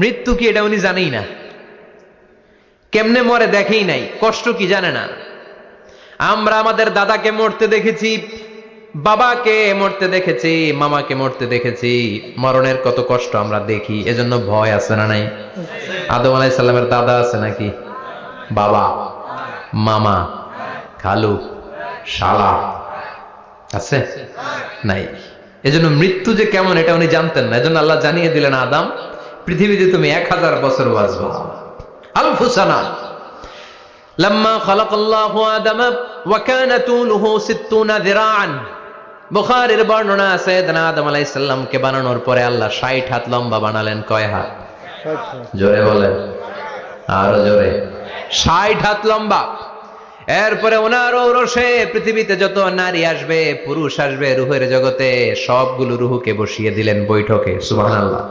মৃত্যু কি এটা উনি জানেই না, কেমনে মরে দেখেই নাই, কষ্ট কি জানে না। আমরা আমাদের দাদাকে মরতে দেখেছি, বাবাকে মরতে দেখেছি, মামাকে মরতে দেখেছি, মরণের কত কষ্ট আমরা দেখি, এজন্য ভয় আছে না নাই? আদম আলাইহিস সালামের দাদা আছে নাকি? বাবা, মামা, খালু, শালা আছে নাই? এজন্য মৃত্যু যে কেমন এটা উনি জানতেন না, এজন্য আল্লাহ জানিয়ে দিলেন, আদম পৃথিবীতে তুমি 1000 বছর বাঁচবা। আলফু সানা। লাম্মা খালাকাল্লাহু আদামা ওয়া কানা তুলুহু 60 যিরাআন। বুখারীর বর্ণনা, সাইয়েদনা আদম আলাইহিস সালামকে বানানোর পরে আল্লাহ 60 হাত লম্বা বানালেন। কয় হাত? জোরে বলেন, আরো জোরে। 60 হাত লম্বা। এরপরে ওনার ঔরসে পৃথিবীতে যত নারী আসবে, পুরুষ আসবে রূহের জগতে, সবগুলো রূহকে বসিয়ে দিলেন বৈঠকে। সুবহানাল্লাহ।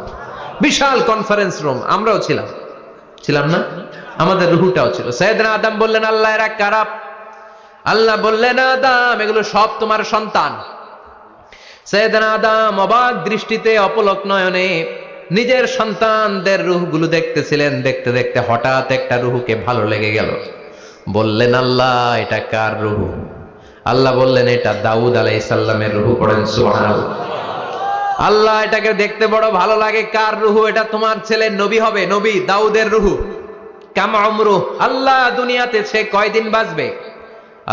বিশাল কনফারেন্স রুম, আমরাও ছিলাম না? আমাদের রূহটাও ছিল। সাইয়েদনা আদম বললেন, আল্লাহ এরা কারা? আল্লাহ বললেন, আদম এগুলো সব তোমার সন্তান। সাইয়েদনা আদম অবাক দৃষ্টিতে, অপলক নয়নে নিজের সন্তানদের রূহগুলো দেখতেছিলেন। দেখতে দেখতে হঠাৎ একটা রূহকে ভালো লেগে গেল। বললেন, আল্লাহ এটা কার রূহ? আল্লাহ বললেন, এটা দাউদ আলাইহিস সালামের রূহ। পড়েন সুবহানাল্লাহ। আল্লাহ এটাকে দেখতে বড় ভালো লাগে, কার রূহ? এটা তোমার ছেলে নবী হবে, নবী দাউদের রূহ। কাম উমরু, আল্লাহ দুনিয়াতে সে কয়দিন বাঁচবে?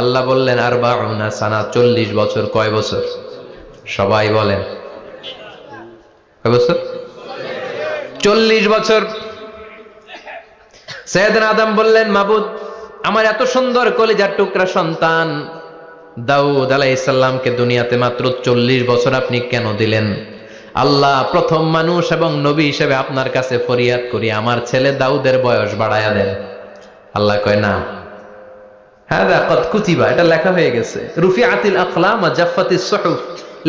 আল্লাহ বললেন, 40 সানা, 40 বছর। কয় বছর? সবাই বলেন, কয় বছর? 40 বছর। সাইয়েদনা আদম বললেন, মাবুদ আমার এত সুন্দর কলিজার টুকরা সন্তান দাউদ আলাইহিস সালামকে দুনিয়াতে মাত্র 40 বছর আপনি কেন দিলেন? আল্লাহ, প্রথম মানুষ এবং নবী হিসেবে আপনার কাছে ফরিয়াদ করি, আমার ছেলে দাউদের বয়স বাড়ায়া দেন। আল্লাহ কয়, না, হাযা ক্বাদ কুতিবা, এটা লেখা হয়ে গেছে। রুফিআতিল আকলাম ওয়া জাফফাতিস সুহুফ,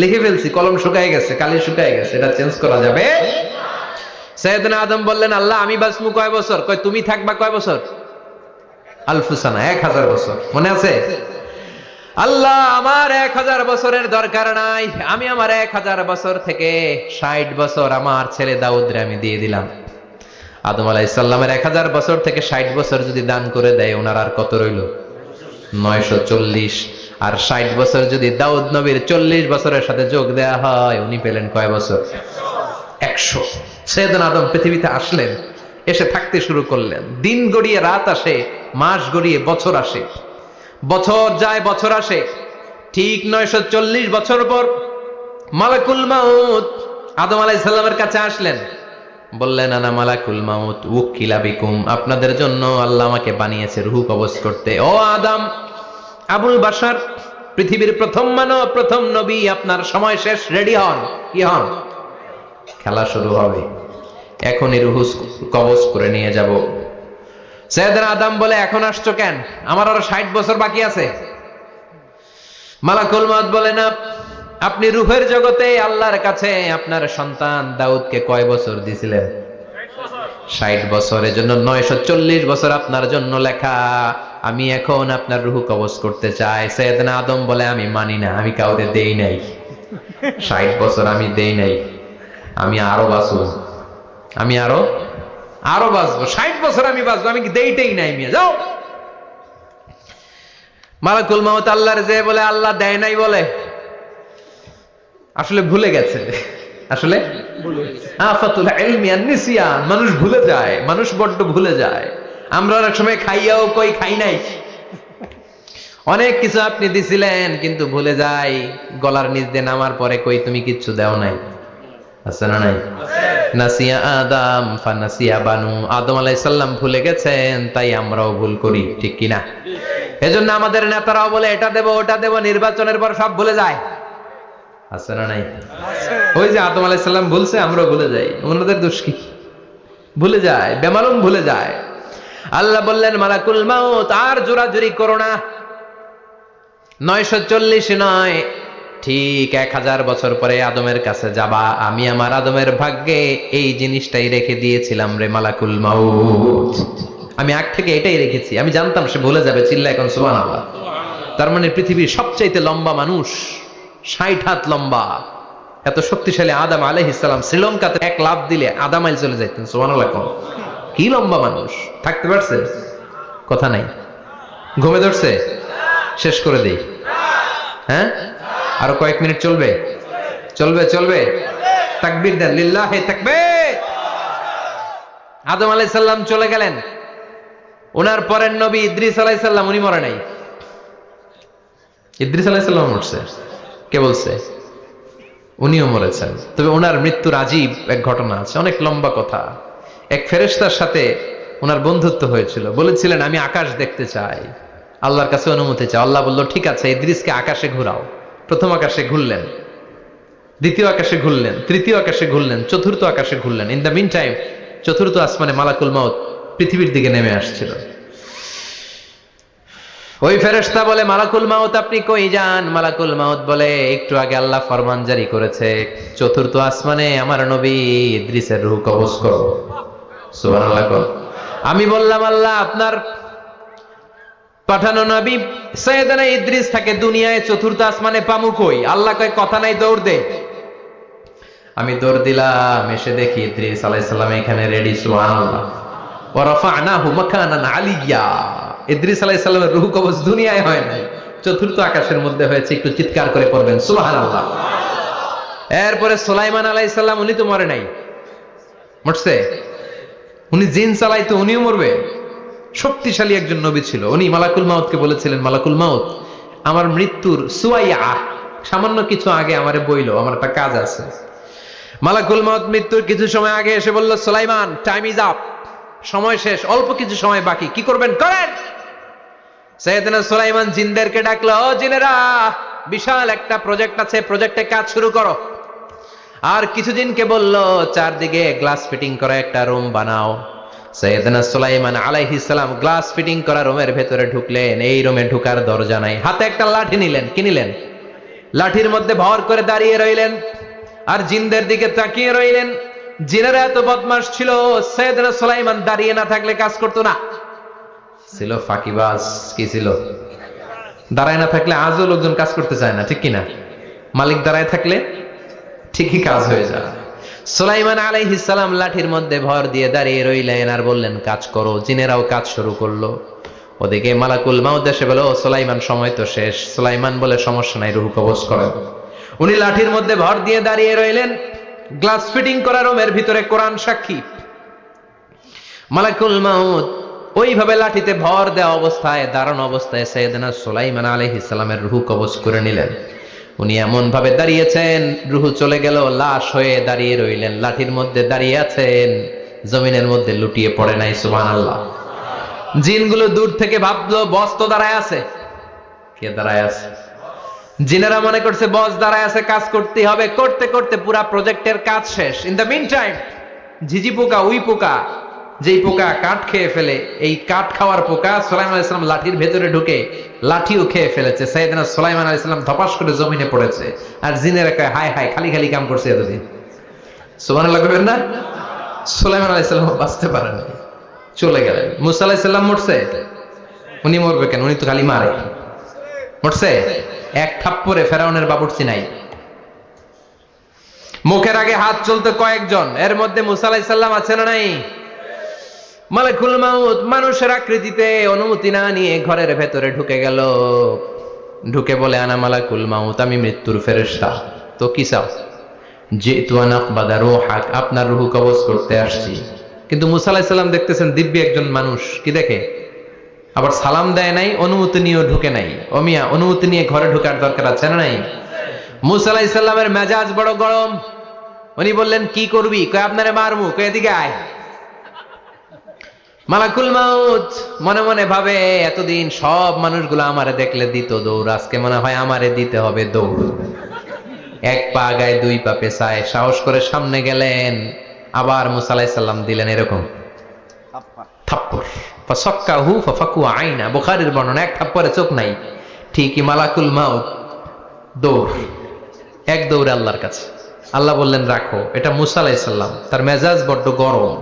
লিখে ফেলছি, কলম শুকায় গেছে, কালি শুকায় গেছে, এটা চেঞ্জ করা যাবে। সাইয়েদনা আদম বললেন, আল্লাহ আমি বাঁচবো কয় বছর? কয় তুমি থাকবা কয় বছর? আলফু সানা, 1000 বছর। মনে আছে? আল্লাহ আমার 1000 বছরের দরকার নাই, আমি আমার 1000 বছর থেকে 60 বছর আমার ছেলে দাউদরে আমি দিয়ে দিলাম। আদম আলাইহিস সালামের 1000 বছর থেকে 60 বছর যদি দান করে দেয়, ওনার আর কত রইল? 940। আর 60 বছর যদি দাউদ নবীর 40 বছরের সাথে যোগ দেয়া হয়, উনি পেলেন কয় বছর? 100। সাইয়েদনা আদম পৃথিবীতে আসলেন, এসে থাকতে শুরু করলেন। দিন গড়িয়ে রাত আসে, মাস গড়িয়ে বছর আসে, বছর যায় বছর আসে। ঠিক 940 বছর পর মালাকুল মাউত আদম আলাইহিস সালামের কাছে আসলেন। বললেন, আনা মালাকুল মাউত উকিলা বিকুম, আপনাদের জন্য আল্লাহ আমাকে বানিয়েছে রূহ কবজ করতে। ও আদম, আবুল বাশার, পৃথিবীর প্রথম মানব, প্রথম নবী, আপনার সময় শেষ, রেডি হন। কি হন? খেলা শুরু হবে, এখনই রূহ কবজ করে নিয়ে যাব। সাইয়েদনা আদম বলে, এখন আসছো কেন? আমার আরো 60 বছর বাকি আছে। মালাকুল মউত বলে, না, আপনি রূহের জগতে আল্লাহর কাছে আপনার সন্তান দাউদকে কয় বছর দিয়েছিলেন? 60 বছর। এজন্য 940 বছর আপনার জন্য লেখা। আমি এখন আপনার রূহ কবজ করতে চাই। সাইয়েদনা আদম বলে, আমি মানি না, আমি কাউকে দেই নাই। 60 বছর আমি দেই নাই, আমি আরো বাঁচবো, আমি আরো বাঁচবো, 60 বছর আমি বাঁচবো, আমি দেইতেই নাই। মিয়া যাও। মালাকুল মাউত আল্লাহর যে বলে, আল্লাহ দেয় নাই বলে, আসলে ভুলে গেছে। আসলে আফাতুল ইলমি আন নিসিয়ান, মানুষ ভুলে যায়, মানুষ বড্ড ভুলে যায়। আমরা অনেক সময় খাইয়াও কই খাই নাই। অনেক কিছু আপনি দিছিলেন কিন্তু ভুলে যাই, গলার নিচ দিয়ে নামার পরে কই তুমি কিচ্ছু দাও নাই। আছে না নাই? নাসিয়া আদম ফানাসিয়া বানু, আদম আলাইহিস সালাম ভুলে গেছেন, তাই আমরাও ভুল করি, ঠিক কি না? এজন্য আমাদের নেতারাও বলে, এটা দেব ওটা দেব, নির্বাচনের পর সব ভুলে যায়। আছে না নাই? ওই যে আদম আলাইহিস সালাম ভুলছে, আমরাও ভুলে যাই। ওনাদের দোষ কি? ভুলে যায়, বেমালুম ভুলে যায়। আল্লাহ বললেন, মালাকুল মাউত আর জোরাজুরি করো না, 940 নয়, ঠিক 1000 বছর পরে আদমের কাছে যাবা। আমি আমার আদমের ভাগ্যে এই জিনিসটাই রেখে দিয়েছিলাম রে মালাকুল মাউত। আমি আগ থেকে এটাই রেখেছি, আমি জানতাম সে ভুলে যাবে। চিল্লা এখন সুবহানাল্লাহ। তার মানে পৃথিবীর সবচাইতে লম্বা মানুষ, 60 হাত লম্বা, এত শক্তিশালী আদম আলাইহিস সালাম শ্রীলঙ্কাতে এক লাফ দিলে আধা মাইল চলে যাইতেন। সুবহানাল্লাহ। কি লম্বা মানুষ, থাকতে পারছে? কথা নাই। ঘুমে ধরছে? শেষ করে দেই। হ্যাঁ, আরো কয়েক মিনিট চলবে? চলবে চলবে। তাকবীর দেন, লিল্লাহি তাকবীর। আদম আলাইহিস সালাম চলে গেলেন। ওনার পরের নবী ইদ্রিস আলাইহিস সালাম, উনি মরে নাই। ইদ্রিস আলাইহিস সালাম মরছে, কে বলছে? উনিও মরেছেন। তবে ওনার মৃত্যুর আজীব এক ঘটনা আছে, অনেক লম্বা কথা। এক ফেরেশতার সাথে ওনার বন্ধুত্ব হয়েছিল, বলেছিলেন আমি আকাশ দেখতে চাই, আল্লাহর কাছে অনুমতি চাই। আল্লাহ বলল ঠিক আছে, ইদ্রিসকে আকাশে ঘুরাও। প্রথম আকাশে ঘুরলেন, দ্বিতীয় আকাশে ঘুরলেন, তৃতীয় আকাশে ঘুরলেন, চতুর্থ আকাশে ঘুরলেন। ইন দ্য মিন টাইম চতুর্থ আসমানে মালাকুল মাউত পৃথিবীর দিকে নেমে আসছিল। ওই ফেরেশতা বলে মালাকুল মাউত আপনি কই যান? মালাকুল মাউত বলে একটু আগে আল্লাহ ফরমান জারি করেছে, চতুর্থ আসমানে আমার নবী ইদ্রিসের রূহ কবজ করো। সুবহানাল্লাহ। আমি বললাম আল্লাহ আপনার পাঠানো নবী সাইয়েদনা ইদ্রিস থাকে দুনিয়ায়, চতুর্থ আসমানে পামু কই? আল্লাহ কয় কথা নাই, দৌড় দে। আমি দৌড় দিলাম, এসে দেখি ইদ্রিস আলাইহিস সালাম এখানে রেডি। সুবহানাল্লাহ। ওয়া রাফা'নাহু মাকানান আলিয়্যা। ইদ্রিস আলাইহিস সালামের রূহ কবজ দুনিয়ায় হয় নাই, চতুর্থ আকাশের মধ্যে হয়েছে। একটু চিৎকার করে পড়বেন সুবহানাল্লাহ। এরপরে সুলাইমান আলাইহিস সালাম, উনি তো মরে নাই। মরছে? উনি জিন চালাইতো, উনিও মরবে? শক্তিশালী একজন নবী ছিল। উনি মালাকুল মাউতকে বলেছিলেন মালাকুল মাউত আমার মৃত্যুর সুয়াইয়া সামান্য কিছু আগে আমারে বইলো, আমার একটা কাজ আছে। মালাকুল মাউত মৃত্যুর কিছু সময় আগে এসে বলল সুলাইমান টাইম ইজ আপ, সময় শেষ, অল্প কিছু সময় বাকি, কি করবেন করেন। সাইয়েদনা সুলাইমান জিনদেরকে ডাকলো, ও জিনেরা, বিশাল একটা প্রজেক্ট আছে, প্রজেক্টে কাজ শুরু করো। আর কিছু জিনকে বলল চারদিকে গ্লাস ফিটিং করা একটা রুম বানাও। সাইয়েদনা সুলাইমান আলাইহিস সালাম গ্লাস ফিটিং করা রুমের ভেতরে ঢুকলেন। এই রুমে ঢুকার দরজা নাই, হাতে একটা লাঠি নিলেন। কি নিলেন? লাঠির মধ্যে ভর করে দাঁড়িয়ে রইলেন আর জিনদের দিকে তাকিয়ে রইলেন। জিনেরা এত বদমাশ ছিল, সাইয়েদনা সুলাইমান দাঁড়িয়ে না থাকলে কাজ করতো না। ছিল ফাঁকিবাজ। কি ছিল? দাঁড়ায় না থাকলে আজও লোকজন কাজ করতে চায় না, ঠিক কিনা? মালিক দাঁড়ায় থাকলে ঠিকই কাজ হয়ে যায়। সুলাইমান আলাইহিস সালাম লাঠির মধ্যে ভর দিয়ে দাঁড়িয়ে রইলেন আর বললেন কাজ করো। জিনেরাও কাজ শুরু করলো। ওদিকে মালাকুল মাউত এসে বলে, ও সুলাইমান সময় তো শেষ। সুলাইমান বলে সমস্যা নাই, রূহ কবজ করেন। উনি লাঠির মধ্যে ভর দিয়ে দাঁড়িয়ে রইলেন। গ্লাস ফিটিং করা রুমের ভিতরে কোরআন সাক্ষী। মালাকুল মাউত ওইভাবে লাঠিতে ভর দেওয়া অবস্থায়, দাঁড়ানো অবস্থায় সাইয়েদনা সুলাইমান আলাইহিস সালামের রূহ কবজ করে নিলেন। উনি এমন ভাবে দাঁড়িয়েছেন, রূহ চলে গেল, লাশ হয়ে দাঁড়িয়ে রইলেন। লাঠির মধ্যে দাঁড়িয়ে আছেন, জমিনের মধ্যে লুটিয়ে পড়ে নাই। সুবহানাল্লাহ। জিনগুলো দূর থেকে ভাবলো বস তো দাঁড়ায় আছে। কে দাঁড়ায় আছে? জিনেরা মনে করছে বস দাঁড়ায় আছে, কাজ করতে হবে। করতে করতে পুরা প্রজেক্টের কাজ শেষ। ইন দ্য মিন টাইম ঝিঝি পোকা, উই পোকা, যেই পোকা কাঠ খেয়ে ফেলে, এই কাঠ খাওয়ার পোকা সুলাইমান আলাইহিস সালাম লাঠির ভেতরে ঢুকে লাঠিও খেয়ে ফেলেছে। সাইয়েদনা সুলাইমান আলাইহিস সালাম ধপাস করে জমিনে পড়েছে। আর জিনেরা কয় হায় হায়, খালি খালি কাম করছে এতদিন। সুবহানাল্লাহ কইবেন না? সুলাইমান আলাইহিস সালাম বাঁচতে পারেন, চলে গেলেন। মুসা আলাইহিস সালাম মরছে? উনি মরবে কেন? উনি তো খালি মারে। মরছে? এক থাপ্পড়ে ফেরাউনের বাবুর্চি নাই। মুখের আগে হাত চলতে কয়েকজন, এর মধ্যে মুসা আলাইহিস সালাম আছে না নাই? মালাকুল মাউত মানুষের আকৃতিতে অনুমতি না নিয়ে ঘরের ভেতরে ঢুকে গেল। ঢুকে বলে আনা মালাকুল মাউত, আমি মৃত্যুর ফেরেশতা। তো কি চাও? জিতু আন আকবাদা রূহাক, আপনার রূহ কবজ করতে আসছি। কিন্তু মুসা আলাইহিস সালাম দেখতেছেন দিব্যি একজন মানুষ, কি দেখে? আবার সালাম দেয় নাই, অনুমতি নিয়েও ঢুকে নাই। ও মিয়া, অনুমতি নিয়ে ঘরে ঢোকার দরকার আছে না নাই? মুসা আলাইহিস সালামের মেজাজ বড় গরম। উনি বললেন কি করবি? কয় আপনারে মারমু। কয় এদিকে আয়। মালাকুল মাউত মনে মনে ভাবে এতদিন সব মানুষগুলো আমারে দেখলে দিত দৌড়, আজকে মনে হয় আমারে দিতে হবে দৌড়। এক পা গায়ে দুই পা পেছায় সাহস করে সামনে গেলেন। আবার মুসা আলাইহিস সালাম দিলেন এরকম থাপ্পড়। ফাসাক্কাহু ফাফাকু আইনা, বুখারীর বর্ণনা, এক থাপ্পড়ে চোখ নাই। ঠিকই মালাকুল মাউত দৌড়, এক দৌড়ে আল্লাহর কাছে। আল্লাহ বললেন রাখো, এটা মুসা আলাইহিস সালাম, তার মেজাজ বড্ড গরম,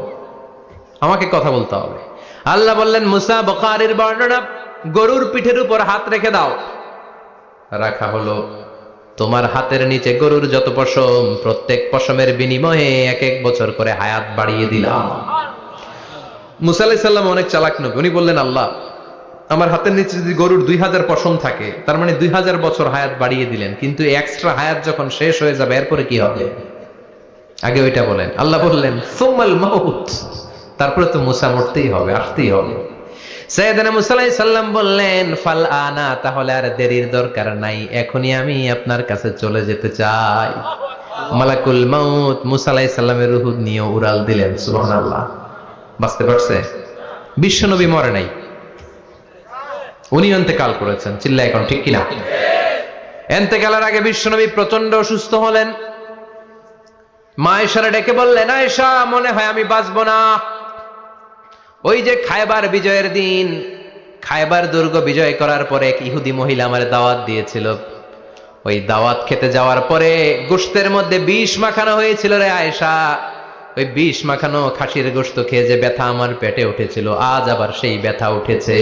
আমাকে কথা বলতে হবে। আল্লাহ বললেন মুসা, বুখারীর বর্ণনা, গরুর পিঠের উপর হাত রেখে দাও। রাখা হলো। তোমার হাতের নিচে গরুর যত পশম, প্রত্যেক পশমের বিনিময়ে 1 বছর করে হায়াত বাড়িয়ে দিলাম। মুসা আলাইহিস সালাম অনেক চালাক নবী, উনি বললেন, আল্লাহ আমার হাতের নিচে যদি গরুর 2000 পশম থাকে, তার মানে 2000 বছর হায়াত বাড়িয়ে দিলেন, কিন্তু এক্সট্রা হায়াত যখন শেষ হয়ে যাবে এরপরে কি হবে? আগে ওইটা বলেন। আল্লাহ বললেন সুম্মাল মাউত, তারপরে তো মুসা মরতেই হবে, আসতেই হবে। সাইয়েদনা মুসা আলাইহিস সালাম বললেন ফাল আনা, তাহলে আর দেরির দরকার নাই, এখনই আমি আপনার কাছে চলে যেতে চাই। মালাকুল মাউত মুসা আলাইহিস সালামের রূহ নিয়ে উড়াল দিলেন। সুবহানাল্লাহ। বাঁচতে পারছে? বিশ্বনবী মরে নাই, উনি ইন্তেকাল করেছেন। চিল্লায় এখন ঠিক কিনা? ইন্তেকালের আগে বিশ্বনবী প্রচন্ড অসুস্থ হলেন। মা আয়েশারে ডেকে বললেন, আয়েশা মনে হয় আমি বাঁচবো না। ওই যে খায়বার বিজয়ের দিন, খায়বার দুর্গ বিজয় করার পরে এক ইহুদি মহিলা আমার দাওয়াত দিয়েছিল। ওই দাওয়াত খেতে যাওয়ার পরে গোশতের মধ্যে বিষ মাখানো হয়েছিল রে আয়েশা। ওই বিষ মাখানো খাসির গোশত খেয়ে যে ব্যথা আমার পেটে উঠেছিল, আজ আবার সেই ব্যথা উঠেছে।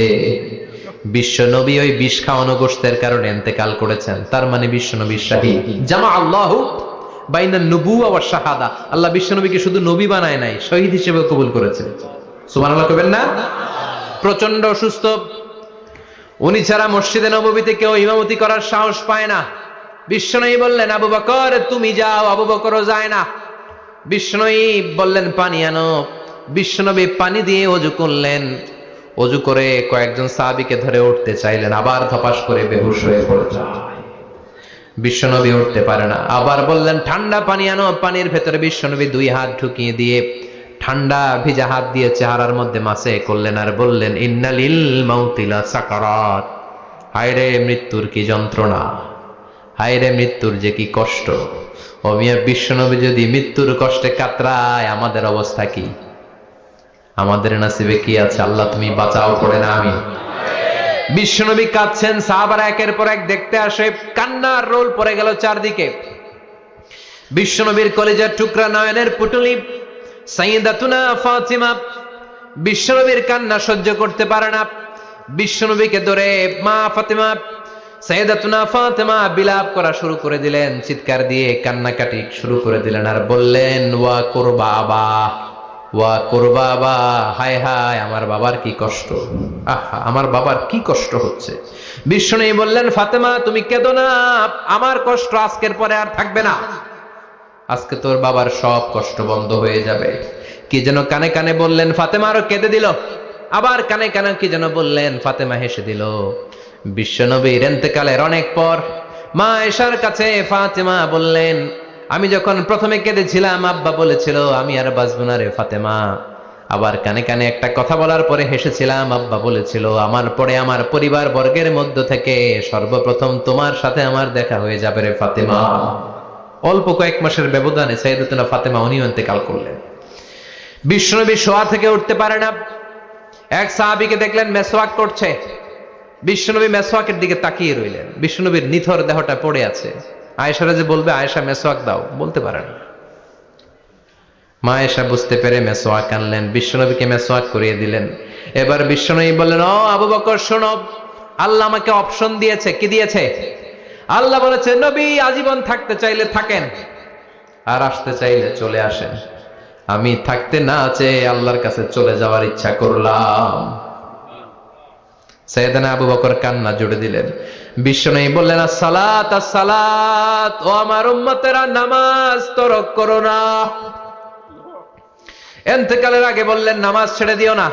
বিশ্ব নবী ওই বিষ খাওয়ানো গোশতের কারণে ইন্তেকাল করেছেন, তার মানে বিশ্ব নবী শাহীদ। জামা আল্লাহু বাইনা নবুওয়া ওয়া শাহাদা, আল্লাহ বিশ্ব নবীকে শুধু নবী বানায় নাই, শহীদ হিসেবে কবুল করেছেন। সুবহানাল্লাহ কবেন না? প্রচন্ড অসুস্থ, উনি ছাড়া মসজিদে নববীতে কেউ ইমামতি করার সাহস পায় না। বিশ্বনবী বললেন আবু বকর তুমি যাও, আবু বকরও যায় না। বিশ্বনবী বললেন পানি আনো, বিশ্বনবী পানি দিয়ে ওযু করলেন। ওযু করে কয়েকজন সাহাবীকে ধরে উঠতে চাইলেন, আবার ধপাস করে বেহুশ হয়ে পড়ে যায়। বিশ্বনবী উঠতে পারে না, আবার বললেন ঠান্ডা পানি আনো। পানির ভেতরে বিশ্বনবী 2 হাত ঢুকিয়ে দিয়ে ঠান্ডা ভিজা হাত দিয়ে চেহারার মধ্যে মাসে করলেন আর বললেন ইন্নালিল মাউতিলা সাকারাত, হায়রে মৃত্যুর কি যন্ত্রণা, হায়রে মৃত্যুর যে কি কষ্ট। ও মিয়া, বিশ্বনবী যদি মৃত্যুর কষ্টে কাতরায়, আমাদের অবস্থা কি? আমাদের নসিবে কি আছে? আল্লাহ তুমি বাঁচাও, করে না আমি। বিশ্বনবী কাঁদছেন, সাহাবারা একের পর এক দেখতে আসে, কান্নার রোল পড়ে গেল চারদিকে। বিশ্বনবীর কলিজার টুকরা নয়নের পুটুলি সাইয়্যিদাতুনা ফাতিমা বিশ্বনবীর কান্না সহ্য করতে পারে না। বিশ্বনবীকে ধরে মা ফাতিমা, সাইয়্যিদাতুনা ফাতিমা বিলাপ করা শুরু করে দিলেন, চিৎকার দিয়ে কান্নাকাটি শুরু করে দিলেন আর বললেন ওয়া কুরবাবা, ওয়া কুরবাবা, হায় হায় আমার বাবার কি কষ্ট, আহা আমার বাবার কি কষ্ট হচ্ছে। বিশ্বনবী বললেন ফাতেমা তুমি কেঁদো না, আমার কষ্ট আজকের পরে আর থাকবে না, আজকে তোর বাবার সব কষ্ট বন্ধ হয়ে যাবে। কি যেন কানে কানে বললেন, ফাতেমা আরো কেঁদে দিল। আবার কানে কানে কি যেন বললেন, ফাতেমা হেসে দিল। বিশ্বনবীর ইন্তেকালের অনেক পর মা আয়েশার কাছে ফাতেমা বললেন, আমি যখন প্রথমে কেঁদেছিলাম আব্বা বলেছিল আমি আর বাঁচবো না রে ফাতেমা। আবার কানে কানে একটা কথা বলার পরে হেসেছিলাম, আব্বা বলেছিল আমার পরে আমার পরিবার বর্গের মধ্য থেকে সর্বপ্রথম তোমার সাথে আমার দেখা হয়ে যাবে রে ফাতেমা। অল্প কয়েক মাসের ব্যবধানে সাইয়্যিদাতুনা ফাতেমা উনিও ইন্তেকাল করলেন। বিশ্বনবী শোয়া থেকে উঠতে পারে না। এক সাহাবীকে দেখলেন মেসওয়াক করছে, বিশ্বনবী মেসওয়াকের দিকে তাকিয়ে রইলেন। বিশ্বনবীর নিথর দেহটা পড়ে আছে। আয়েশারা যে বলবে আয়েশা মেসওয়াক দাও, বলতে পারেন। মা আয়েশা বুঝতে পেরে মেসওয়াক আনলেন, বিশ্বনবীকে মেসওয়াক করিয়ে দিলেন। এবার বিশ্বনবী বললেন ও আবু বকর শোনো, আল্লাহ আমাকে অপশন দিয়েছে। কি দিয়েছে? আল্লাহ বলেছে নবী আজীবন থাকতে চাইলে থাকেন, আর আসতে চাইলে চলে আসেন। আমি থাকতে না চেয়ে আল্লাহর কাছে চলে যাওয়ার ইচ্ছা করলাম। সাইয়েদনা আবু বকর কান্না জুড়ে দিলেন। বিশ্বনবী বললেন আসসালাত আসসালাত, ও আমার উম্মতেরা নামাজ তরক করো না। ইন্তেকালের আগে বললেন নামাজ ছেড়ে দিও না,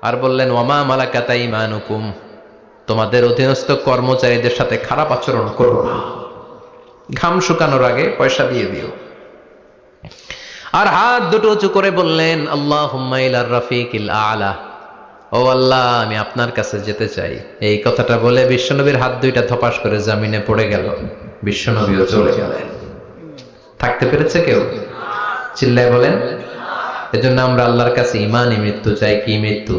আর বললেন ওয়ামা মালাকাত আইমানুকুম, তোমাদের অধীনস্থ কর্মচারীদের সাথে খারাপ আচরণ করো না। ঘাম শুকানোর আগে পয়সা দিয়ে দিও। আর হাত দুটো উঁচু করে বললেন আল্লাহুম্মা ইলার রাফিকিল আলা, ও আল্লাহ আমি আপনার কাছে যেতে চাই। এই কথাটা বলে বিশ্বনবীর হাত দুইটা ধপাস করে জমিনে পড়ে গেল। বিশ্বনবীও চলে গেলেন। থাকতে পেরেছে কেউ? চিল্লায় বলেন। এজন্য আমরা আল্লাহর কাছে ঈমানি মৃত্যু চাই। কি মৃত্যু?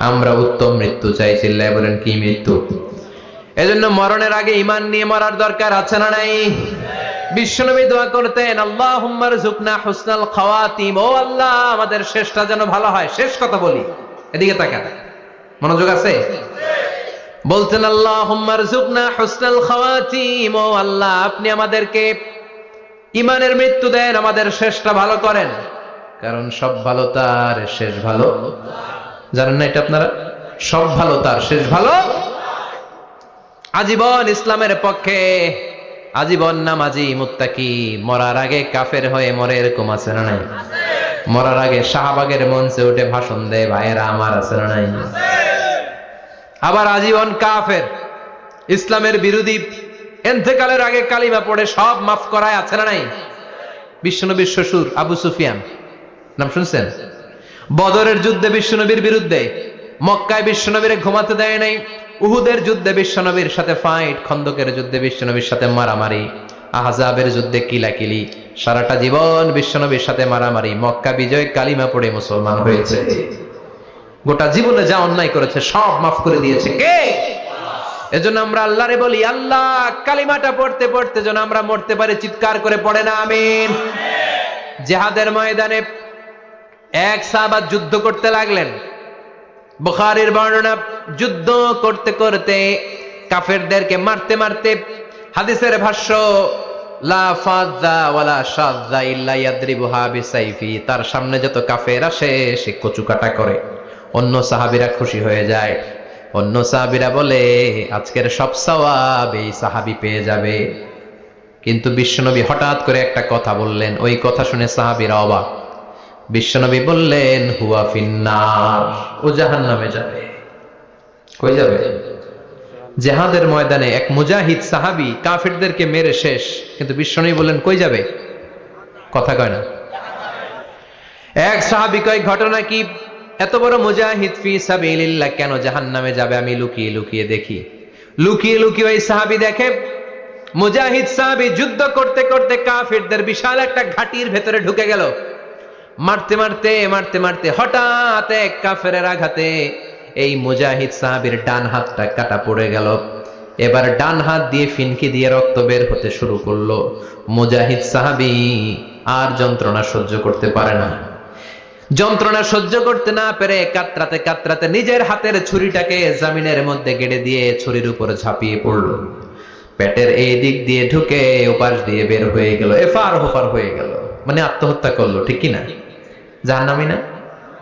আমরা উত্তম মৃত্যু চাই। চিল্লায় বলেন কি মৃত্যু? এজন্য মরণের আগে ঈমান নিয়ে মরার দরকার আছে না নাই? বিশ্বনবী দোয়া করতেন আল্লাহুম্মা রযুকনা হুসনাল খাওয়াতিম, ও আল্লাহ আমাদের শেষটা যেন ভালো হয়। শেষ কথা বলি, এদিকে তাকান, মনোযোগ আছে? বলতেন আল্লাহুম্মা রযুকনা হুসনাল খাওয়াতিম, ও আল্লাহ আপনি আমাদেরকে ইমানের মৃত্যু দেন, আমাদের শেষটা ভালো করেন, কারণ সব ভালো তার শেষ ভালো। জানেন না এটা আপনারা? সব ভালো তার শেষ ভালো। আজীবন ইসলামের পক্ষে, আজীবন নামাজি মুত্তাকি, মরার আগে কাফের হয়ে মরে, এরকম আছে না নাই? মরার আগে শাহবাগের মঞ্চে উঠে ভাষণ দেয়, ভাইয়েরা আমার, আছে না নাই? আবার আজীবন কাফের, ইসলামের বিরোধী, ইন্তেকালের আগে কালিমা পড়ে সব মাফ করায়, আছে না নাই? বিশ্বনবীর শ্বশুর আবু সুফিয়ান, নাম শুনছেন? বদরের যুদ্ধে বিশ্বনবীর বিরুদ্ধে, মক্কায় বিশ্বনবীর ঘুমাতে দেয় নাই, উহুদের যুদ্ধে বিশ্বনবীর সাথে ফাইট, খন্দকের যুদ্ধে বিশ্বনবীর সাথে মারামারি, আহজাবের যুদ্ধে কিলাকিলি, সারাটা জীবন বিশ্বনবীর সাথে মারামারি, মক্কা বিজয় কালিমা পড়ে মুসলমান হয়েছে। গোটা জীবনে যা অন্যায় করেছে সব মাফ করে দিয়েছে কে? এজন্য আমরা আল্লাহরে বলি, আল্লাহ কালিমাটা পড়তে পড়তে যেন আমরা মরতে পারি, চিৎকার করে পড়ে না আমিন। জিহাদের ময়দানে এক সাহাবা যুদ্ধ করতে লাগলেন, বুখারীর বর্ণনা, যুদ্ধ করতে করতে কাফেরদেরকে মারতে মারতে, হাদিসের ভাষ্য লা ফাযা ওয়ালা শাযা ইল্লা ইয়াদরিবুহা বিসাইফি, তার সামনে যত কাফের আসে সে কচুকাটা করে। অন্য সাহাবীরা খুশি হয়ে যায়, অন্য সাহাবীরা বলে আজকের সব সওয়াব এই সাহাবী পেয়ে যাবে। কিন্তু বিশ্বনবী হঠাৎ করে একটা কথা বললেন, ওই কথা শুনে সাহাবীরা অবাক। বিশ্বনবী বললেন, হুয়া ফিন্নার, ও জাহান্নামে যাবে। কই যাবে? জিহাদের ময়দানে এক মুজাহিদ সাহাবী কাফিরদেরকে মেরে শেষ, কিন্তু বিশ্বনবী বললেন কই যাবে? কথা কয় না। এক সাহাবী কয়, ঘটনা কি? এত বড় মুজাহিদ ফি সাবিলিল্লাহ কেন জাহান্নামে যাবে? আমি লুকিয়ে লুকিয়ে দেখি। লুকিয়ে লুকিয়ে ওই সাহাবী দেখে, মুজাহিদ সাহাবী যুদ্ধ করতে করতে কাফিরদের বিশাল একটা ঘাটির ভেতরে ঢুকে গেল। মারতে মারতে মারতে মারতে হঠাৎ এক কাফেরের আঘাতে এই মুজাহিদ সাহাবীর ডান হাতটা কাটা পড়ে গেল। এবার ডান হাত দিয়ে ফিনকি দিয়ে রক্ত বের হতে শুরু করলো। মুজাহিদ সাহাবী আর যন্ত্রণা সহ্য করতে পারে না। যন্ত্রণা সহ্য করতে না পেরে কাতরাতে কাতরাতে নিজের হাতের ছুরিটাকে জমিনের মধ্যে গেড়ে দিয়ে ছুরির উপর ঝাঁপিয়ে পড়ল। পেটের এই দিক দিয়ে ঢুকে ওপাশ দিয়ে বের হয়ে গেল, এফার হোফার হয়ে গেল, মানে আত্মহত্যা করলো। ঠিক কি না? জাহান্নামী না?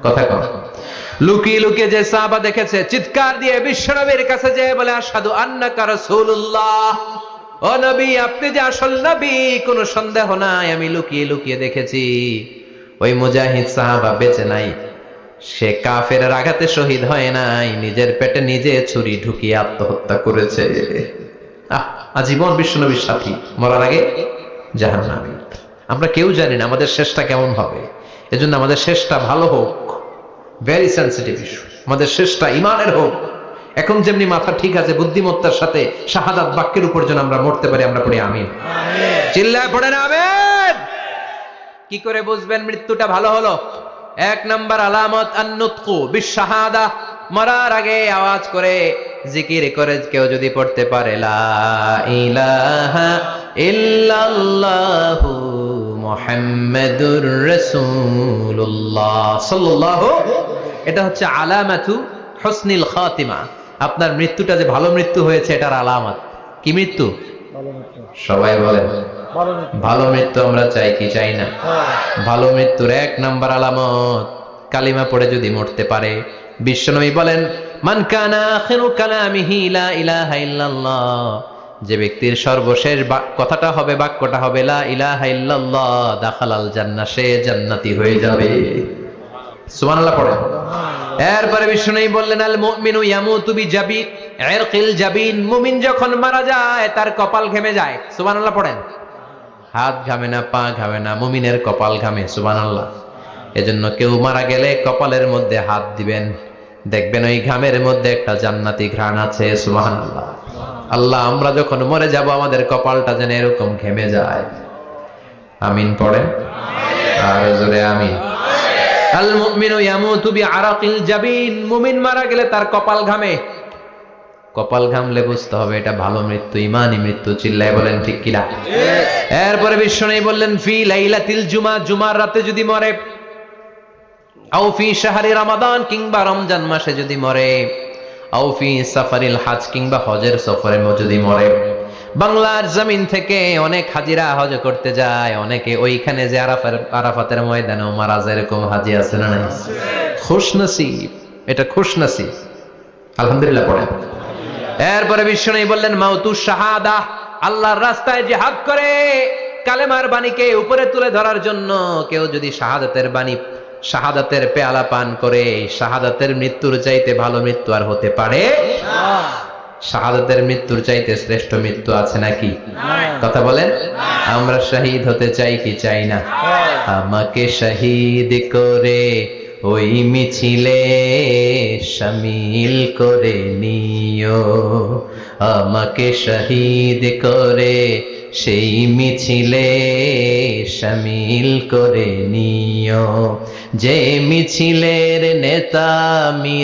কথা কম। লুকিয়ে লুকিয়ে যে সাহাবা দেখেছে, চিৎকার দিয়ে বিশ্বনবীর কাছে যেয়ে বলে, আশহাদু আন্নাকা রাসূলুল্লাহ, ও নবী আপনি যে আসল নবী, কোনো সন্দেহ নাই, আমি লুকিয়ে লুকিয়ে দেখেছি। ওই মুজাহিদ সাহাবা বেঁচে নাই, সে কাফেরের আঘাতে শহীদ হয় নাই, নিজের পেটে নিজে ছুরি ঢুকিয়ে আত্মহত্যা করেছে। আজীবন বিশ্বনবীর সাথী, মরার আগে জাহান্নামী। আমরা কেউ জানি না আমাদের শেষটা কেমন হবে, এজন্য আমাদের শেষটা ভালো হোক, ভেরি সেন্সিটিভ ইস্যু। আমাদের শেষটা ইমানের হোক। এখন যেমনি মাথা ঠিক আছে, বুদ্ধিমত্তার সাথে শাহাদাত বাক্যের উপর যেন আমরা মরতে পারি, আমরা পড়ি আমিন। চিল্লায় পড়েন আমিন। কি করে বুঝবেন মৃত্যুটা ভালো হলো? এক নাম্বার আলামত আন-নুতকু বিশ-শাহাদা, মরার আগে আওয়াজ করে জিকির করে কেউ যদি পড়তে পারে লা ইলাহা ইল্লাল্লাহু মুহাম্মাদুর রাসূলুল্লাহ সাল্লাল্লাহু, এটা হচ্ছে আলামাতু হুসনিল খাতিমা। আপনার মৃত্যুটা যে ভালো মৃত্যু হয়েছে এটার আলামত। কি মৃত্যু? সবাই বলেন ভালো মৃত্যু আমরা চাই কি চাই না? ভালো মৃত্যুর এক নাম্বার আলামত কালিমা পড়ে যদি মরতে পারে। বিশ্বনবী বলেন, মান কানা আখিরু কালামিহি লা ইলাহা ইল্লাল্লাহ, যে ব্যক্তির সর্বশেষ কথাটা হবে, বাক্যটা হবে লা ইলাহা ইল্লাল্লাহ, দাখালাল জান্নাহ, সে জান্নাতি হয়ে যাবে। সুবহানাল্লাহ পড়েন। এরপরে বিশ্বনবী বললেন, আল মুমিনু ইয়ামুতু বিজাবি ইরকিল জাবিন, মুমিন যখন মারা যায় তার কপাল ঘেমে যায়। সুবহানাল্লাহ পড়েন। হাত ঘামে না, পা ঘামে না, মুমিনের কপাল ঘামে। সুবহানাল্লাহ। এজন্য কেউ মারা গেলে কপালের মধ্যে হাত দিবেন, দেখবেন ওই ঘামের মধ্যে একটা জান্নাতি ঘ্রাণ আছে। সুবহানাল্লাহ। আল্লাহ আমরা যখন মরে যাব আমাদের কপালটা যেন এরকম ঘেমে যায়। আমিন পড়েন আর জোরে আমিন। আল মুমিনু ইয়ামুতু বিআরাকিল জাবিন, মুমিন মারা গেলে তার কপাল ঘামে। কপাল ঘামলে বুঝতে হবে এটা ভালো মৃত্যু, ইমানি মৃত্যু। চিল্লায় বলেন ঠিক কিনা? এরপরে বিশ্বনবী বললেন, ফি লাইলাতিল জুমা, জুমার রাতে যদি মরে, আও ফি শাহরি রমাদান, কিংবা রমজান মাসে যদি মরে, আও ফি সাফারিল হজ, কিংবা হজের সফরে যদি মরে। বাংলার জমিন থেকে অনেক হাজিরা হজ করতে যায়, অনেকে ওইখানে যে আরাফাতের ময়দানেও মারা যায়, এরকম হাজি আছে না নাই? খুশনসিব, এটা খুশনসিব। আলহামদুলিল্লাহ পড়েন। এরপরে বিশ্বনবী বললেন মাউতু শাহাদা, আল্লাহর রাস্তায় জিহাদ করে কালেমার বাণীকে উপরে তুলে ধরার জন্য কেউ যদি শাহাদাতের পেয়ালা পান করে, শাহাদাতের মৃত্যুর চাইতে ভালো মৃত্যু আর হতে পারে না। শাহাদাতের মৃত্যুর চাইতে শ্রেষ্ঠ মৃত্যু আছে নাকি? কথা বলেন। আমরা শহীদ হতে চাই কি চাই না? আমাকে শহীদ করে ওই মিছিলে শামিল করে নিও, আমাকে শহীদ করে সেই মিছিলে শামিল করে নিও, যে মিছিলের নেতা